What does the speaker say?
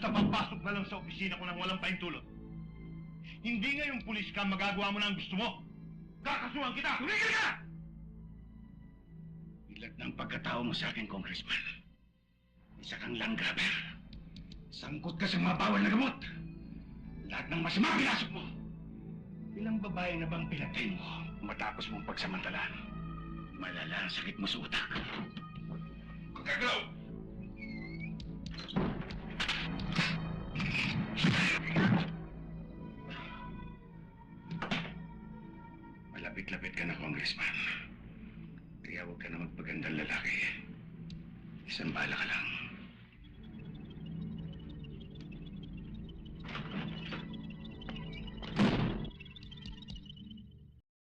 Basta papasok na lang sa opisina ko nang walang pahintulot. Hindi ngayong pulis ka magagawa mo na ang gusto mo. Kakasuhan kita! Tumigil ka! Ilag ng pagkatao mo sa akin, Congressman. Isa kang langgaber. Sangkot ka sa mga bawal na gamot. Lahat ng masama pinasok mo. Ilang babae na bang pinatay mo matapos mong pagsamantalaan? Malala ang sakit mo sa utak. Gagalaw! Malapit-lapit ka na, Congressman. Kaya huwag ka na magpagandang lalaki. Isang bala ka lang.